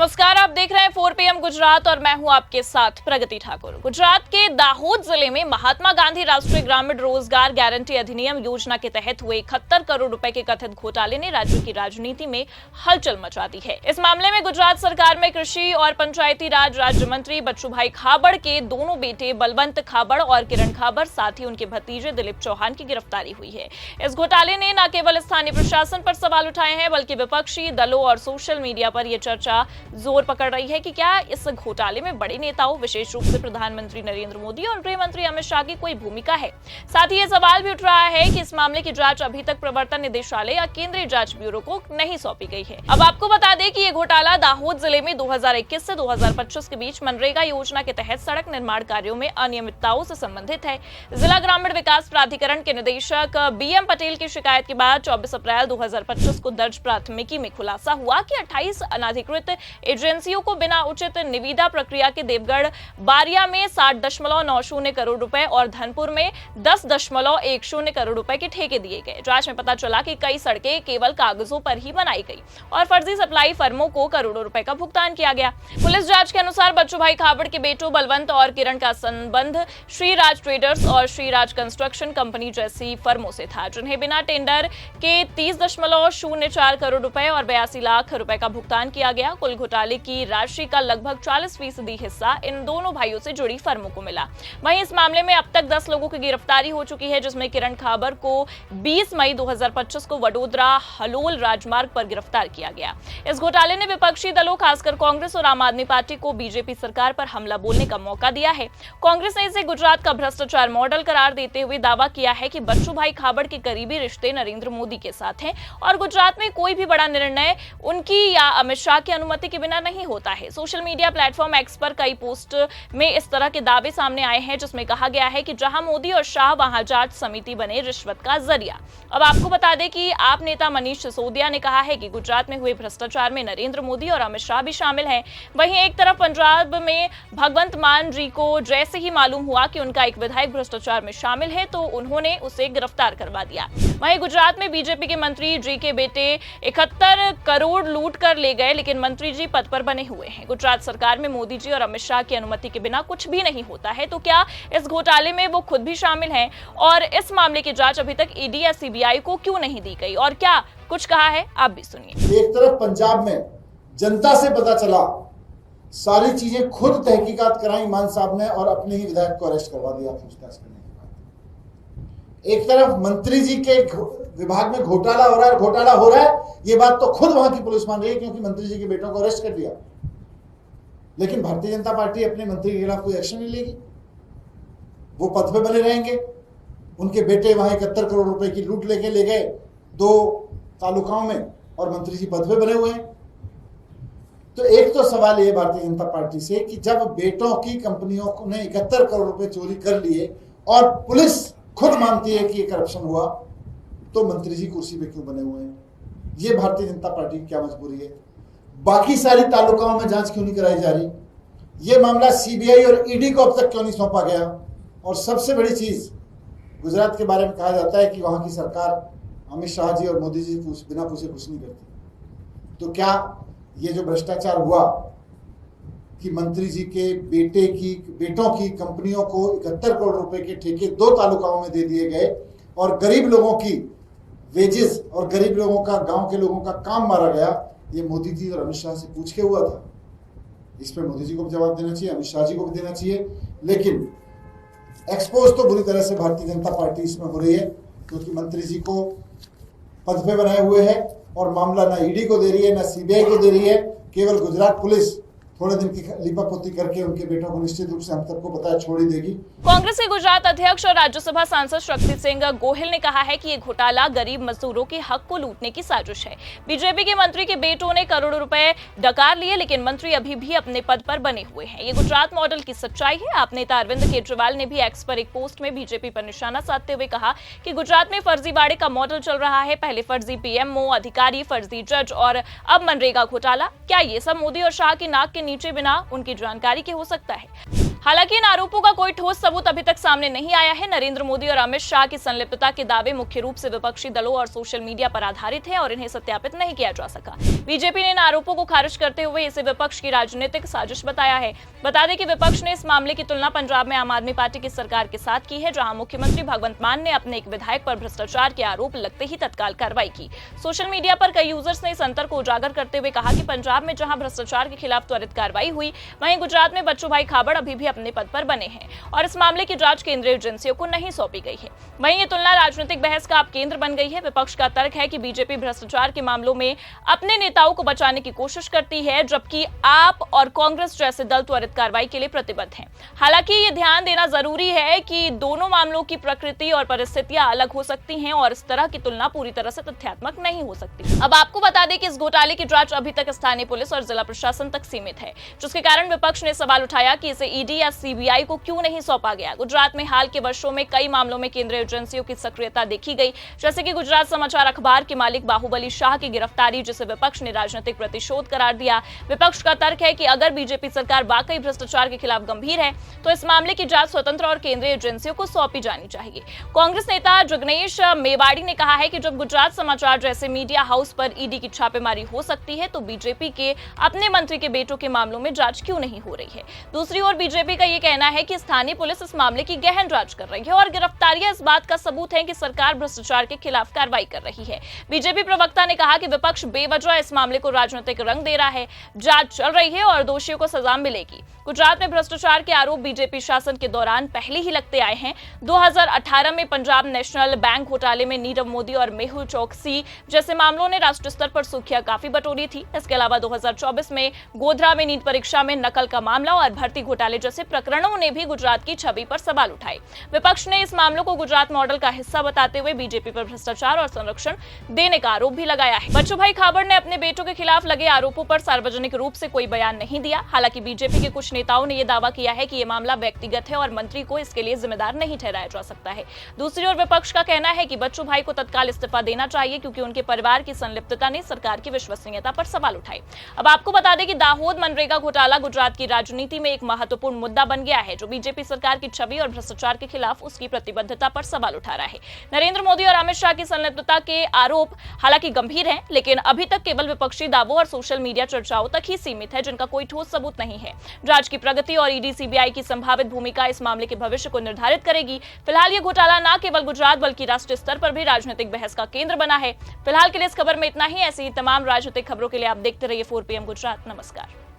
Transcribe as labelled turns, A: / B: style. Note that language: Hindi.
A: नमस्कार, आप देख रहे हैं 4 PM गुजरात और मैं हूं आपके साथ प्रगति ठाकुर। गुजरात के दाहोद जिले में महात्मा गांधी राष्ट्रीय ग्रामीण रोजगार गारंटी अधिनियम योजना के तहत हुए 71 करोड़ रुपए के कथित घोटाले ने राज्य की राजनीति में हलचल मचा दी है। इस मामले में गुजरात सरकार में कृषि और पंचायती राज राज्य मंत्री बच्चूभाई खाबड़ के दोनों बेटे बलवंत खाबड़ और किरण खाबड़, साथ ही उनके भतीजे दिलीप चौहान की गिरफ्तारी हुई है। इस घोटाले ने न केवल स्थानीय प्रशासन पर सवाल उठाए हैं, बल्कि विपक्षी दलों और सोशल मीडिया पर यह चर्चा जोर पकड़ रही है कि क्या इस घोटाले में बड़े नेताओं, विशेष रूप से प्रधानमंत्री नरेंद्र मोदी और गृह मंत्री अमित शाह की कोई भूमिका है। साथ ही यह सवाल भी उठ रहा है कि इस मामले की जांच अभी तक प्रवर्तन निदेशालय या केंद्रीय जांच ब्यूरो को नहीं सौंपी गई है। अब आपको बता दें कि यह घोटाला दाहोद जिले में 2021 से 2025 के बीच मनरेगा योजना के तहत सड़क निर्माण कार्यों में अनियमितताओं से संबंधित है। जिला ग्रामीण विकास प्राधिकरण के निदेशक BM पटेल की शिकायत के बाद 24 अप्रैल 2025 को दर्ज प्राथमिकी में खुलासा हुआ कि 28 अनाधिकृत एजेंसियों को बिना उचित निविदा प्रक्रिया के देवगढ़ बारिया में 60.90 करोड़ रुपए और धनपुर में 10.10 करोड़ रुपए के ठेके दिए गए। जांच में पता चला कि कई सड़कें केवल कागजों पर ही बनाई गई और फर्जी सप्लाई फर्मों को करोड़ों रुपए का भुगतान किया गया। पुलिस जांच के अनुसार बच्चूभाई खाबड़ के बेटों बलवंत और किरण का संबंध श्रीराज ट्रेडर्स और श्रीराज कंस्ट्रक्शन कंपनी जैसी फर्मों से था, जिन्हें बिना टेंडर के 30.04 करोड़ रुपए और 82 लाख रुपए का भुगतान किया गया। कुल घोटाले की राशि का लगभग 40% हिस्सा इन दोनों भाइयों से जुड़ी फर्मों को मिला। वहीं इस मामले में अब तक 10 लोगों की गिरफ्तारी हो चुकी है, जिसमें किरण खाबड़ को 20 मई 2025 को वडोदरा हलोल राजमार्ग पर गिरफ्तार किया गया। इस घोटाले ने विपक्षी दलों, खासकर कांग्रेस और आम आदमी पार्टी को बीजेपी सरकार पर हमला बोलने का मौका दिया है। कांग्रेस ने इसे गुजरात का भ्रष्टाचार मॉडल करार देते हुए दावा किया है कि बच्चूभाई खाबड़ के करीबी रिश्ते नरेंद्र मोदी के साथ हैं और गुजरात में कोई भी बड़ा निर्णय उनकी या अमित शाह की अनुमति के बिना नहीं होता है। सोशल मीडिया प्लेटफॉर्म एक्स पर कई पोस्ट में इस तरह के दावे सामने आए हैं, जिसमें कहा गया है कि जहां मोदी और शाह वहां जांच समिति बने रिश्वत का जरिया। अब आपको बता दें कि आप नेता मनीष सिसोदिया ने कहा है कि गुजरात में हुए भ्रष्टाचार में नरेंद्र मोदी और अमित शाह भी शामिल हैं। वहीं एक तरफ पंजाब में भगवंत मान जी को जैसे ही मालूम हुआ कि उनका एक विधायक भ्रष्टाचार में शामिल है, तो उन्होंने उसे गिरफ्तार करवा दिया। वहीं गुजरात में बीजेपी के मंत्री जी के बेटे 71 करोड़ लूट कर ले गए, लेकिन मंत्री जी पद पर बने हुए हैं। गुजरात सरकार में मोदी जी और अमित शाह की अनुमति के बिना कुछ भी नहीं होता है, तो क्या इस घोटाले में वो खुद भी शामिल हैं? और इस मामले की जांच अभी तक ईडी या सीबीआई को क्यों नहीं दी गई और क्या कुछ कहा है, आप भी सुनिए।
B: एक तरफ पंजाब में जनता से पता चला, सारी चीजें खुद तहकीकात कराई मान साहब ने और अपने ही विधायक को अरेस्ट करवा दिया पूछताछ करने के बाद। एक तरफ मंत्री जी के विभाग में घोटाला हो रहा है, ये बात तो खुद वहां की पुलिस मान रही है, क्योंकि मंत्री जी के बेटों को अरेस्ट कर दिया। लेकिन भारतीय जनता पार्टी अपने मंत्री के खिलाफ कोई एक्शन नहीं लेगी, वो पद पे बने रहेंगे। उनके बेटे वहां 71 करोड़ रुपए की लूट लेके ले गए 2 तालुकाओं में और मंत्री जी पद पे बने हुए हैं। तो एक तो सवाल ये भारतीय जनता पार्टी से कि जब बेटों की कंपनियों ने 71 करोड़ रुपए चोरी कर लिए और पुलिस खुद मानती है कि ये करप्शन हुआ, तो मंत्री जी कुर्सी पे क्यों बने हुए हैं? ये भारतीय जनता पार्टी की क्या मजबूरी है? बाकी सारी तालुकाओं में जांच क्यों नहीं कराई जा रही? ये मामला सीबीआई और ईडी को अब तक क्यों नहीं सौंपा गया? और सबसे बड़ी चीज, गुजरात के बारे में कहा जाता है कि वहां की सरकार अमित शाह जी और मोदी जी बिना पूछे कुछ नहीं करती। तो क्या ये जो भ्रष्टाचार हुआ कि मंत्री जी के बेटों की कंपनियों को 71 करोड़ रुपए के ठेके 2 तालुकाओं में दे दिए गए और गरीब लोगों की वेजेस और गरीब लोगों का, गांव के लोगों का काम मारा गया, ये मोदी जी और अमित शाह से पूछ के हुआ था? इस पर मोदी जी को भी जवाब देना चाहिए, अमित शाह जी को भी देना चाहिए। लेकिन एक्सपोज तो बुरी तरह से भारतीय जनता पार्टी इसमें हो रही है, क्योंकि मंत्री जी को पद पे बनाए हुए है और मामला ना ईडी को दे रही है ना सीबीआई को दे रही है। केवल गुजरात पुलिस थोड़े दिन की लिपापोती करके उनके बेटों को निश्चित रूप से हम सबको पता है छोड़ ही देगी।
A: कांग्रेस के गुजरात अध्यक्ष और राज्यसभा सांसद शक्ति सिंह गोहिल ने कहा है कि ये घोटाला गरीब मजदूरों के हक को लूटने की साजिश है। बीजेपी के मंत्री के बेटों ने करोड़ों रुपए डकार लिए, लेकिन मंत्री अभी भी अपने पद पर बने हुए हैं। ये गुजरात मॉडल की सच्चाई है। आप नेता अरविंद केजरीवाल ने भी एक्स पर एक पोस्ट में बीजेपी पर निशाना साधते हुए कहा कि गुजरात में फर्जीवाड़े का मॉडल चल रहा है। पहले फर्जी पीएमओ अधिकारी, फर्जी जज और अब मनरेगा घोटाला। क्या ये सब मोदी और शाह की नाक के नीचे बिना उनकी जानकारी के हो सकता है? हालांकि इन आरोपों का कोई ठोस सबूत अभी तक सामने नहीं आया है। नरेंद्र मोदी और अमित शाह की संलिप्तता के दावे मुख्य रूप से विपक्षी दलों और सोशल मीडिया पर आधारित हैं और इन्हें सत्यापित नहीं किया जा सका। बीजेपी ने इन आरोपों को खारिज करते हुए इसे विपक्ष की राजनीतिक साजिश बताया है। बता दें कि विपक्ष ने इस मामले की तुलना पंजाब में आम आदमी पार्टी की सरकार के साथ की है, जहां मुख्यमंत्री भगवंत मान ने अपने एक विधायक पर भ्रष्टाचार के आरोप लगते ही तत्काल कार्रवाई की। सोशल मीडिया पर कई यूजर्स ने इस अंतर को उजागर करते हुए कहा कि पंजाब में जहां भ्रष्टाचार के खिलाफ त्वरित कार्रवाई हुई, वहीं गुजरात में बच्चू भाई खाबड़ अभी भी अपने पद पर बने हैं और इस मामले की जांच केंद्रीय एजेंसियों को नहीं सौंपी गई है। वहीं ये तुलना राजनीतिक बहस का अब केंद्र बन गई है। विपक्ष का तर्क है कि बीजेपी भ्रष्टाचार के मामलों में अपने नेताओं को बचाने की कोशिश करती है, जबकि आप और कांग्रेस जैसे दल त्वरित कार्रवाई के लिए प्रतिबद्ध हैं। हालांकि ये ध्यान देना जरूरी है कि दोनों मामलों की प्रकृति और परिस्थितियां अलग हो सकती हैं और इस तरह की तुलना पूरी तरह से तथ्यात्मक नहीं हो सकती। अब आपको बता दें कि इस घोटाले की जांच अभी तक स्थानीय पुलिस और जिला प्रशासन तक सीमित है, जिसके कारण विपक्ष ने सवाल उठाया कि इसे ईडी या सीबीआई को क्यों नहीं सौंपा गया। गुजरात में हाल के वर्षों में कई मामलों में केंद्रीय एजेंसियों की सक्रियता देखी गई, जैसे कि गुजरात समाचार अखबार के मालिक बाहुबली शाह की गिरफ्तारी, जिसे विपक्ष ने राजनीतिक प्रतिशोध करार दिया। विपक्ष का तर्क है कि अगर बीजेपी सरकार वाकई भ्रष्टाचार के खिलाफ गंभीर है तो इस मामले की जांच स्वतंत्र और केंद्रीय एजेंसियों को सौंपी जानी चाहिए। कांग्रेस नेता जिग्नेश मेवाड़ी ने कहा है कि जब गुजरात समाचार जैसे मीडिया हाउस पर ईडी की छापेमारी हो सकती है तो बीजेपी के अपने मंत्री के बेटों के मामलों में जांच क्यों नहीं हो रही है। दूसरी ओर बीजेपी का यह कहना है कि स्थानीय पुलिस इस मामले की गहन जांच कर रही है और गिरफ्तारियां इस बात का सबूत है कि सरकार भ्रष्टाचार के खिलाफ कार्रवाई कर रही है। बीजेपी प्रवक्ता ने कहा कि विपक्ष बेवजह इस मामले को राजनीतिक रंग दे रहा है। जांच चल रही है और दोषियों को सजा मिलेगी। गुजरात में भ्रष्टाचार के आरोप बीजेपी शासन के दौरान पहले ही लगते आए हैं। 2018 में पंजाब नेशनल बैंक घोटाले में नीरव मोदी और मेहुल चोकसी जैसे मामलों ने राष्ट्रीय स्तर पर सुर्खियां काफी बटोरी थी। इसके अलावा 2024 में गोधरा में नीट परीक्षा में नकल का मामला और भर्ती घोटाले जैसे प्रकरणों ने भी गुजरात की छवि पर सवाल उठाए। विपक्ष ने इस मामलों को गुजरात मॉडल का हिस्सा बताते हुए बीजेपी पर भ्रष्टाचार और संरक्षण देने का आरोप भी लगाया है। बच्चू भाई खाबड़ ने अपने बेटों के खिलाफ लगे आरोपों पर सार्वजनिक रूप से कोई बयान नहीं दिया। हालांकि बीजेपी के कुछ नेताओं ने यह दावा किया है कि यह मामला व्यक्तिगत है और मंत्री को इसके लिए जिम्मेदार नहीं ठहराया जा सकता है। दूसरी ओर विपक्ष का कहना है कि बच्चू भाई को तत्काल इस्तीफा देना चाहिए, क्योंकि उनके परिवार की संलिप्तता ने सरकार की विश्वसनीयता पर सवाल उठाए। अब आपको बता दें कि दाहोद मनरेगा घोटाला गुजरात की राजनीति में एक महत्वपूर्ण मुद्दा बन गया है, जो बीजेपी सरकार की छवि और भ्रष्टाचार के खिलाफ उसकी प्रतिबद्धता पर सवाल उठा रहा है। नरेंद्र मोदी और अमित शाह की संलिप्तता के आरोप हालांकि गंभीर हैं, लेकिन अभी तक केवल विपक्षी दावों और सोशल मीडिया चर्चाओं तक ही सीमित है, जिनका कोई ठोस सबूत नहीं है। जांच की प्रगति और ईडी सीबीआई की संभावित भूमिका इस मामले के भविष्य को निर्धारित करेगी। फिलहाल ये घोटाला न केवल गुजरात बल्कि राष्ट्रीय स्तर पर भी राजनीतिक बहस का केंद्र बना है। फिलहाल के लिए इस खबर में इतना ही। ऐसी ही तमाम राजनीतिक खबरों के लिए आप देखते रहिए 4PM गुजरात। नमस्कार।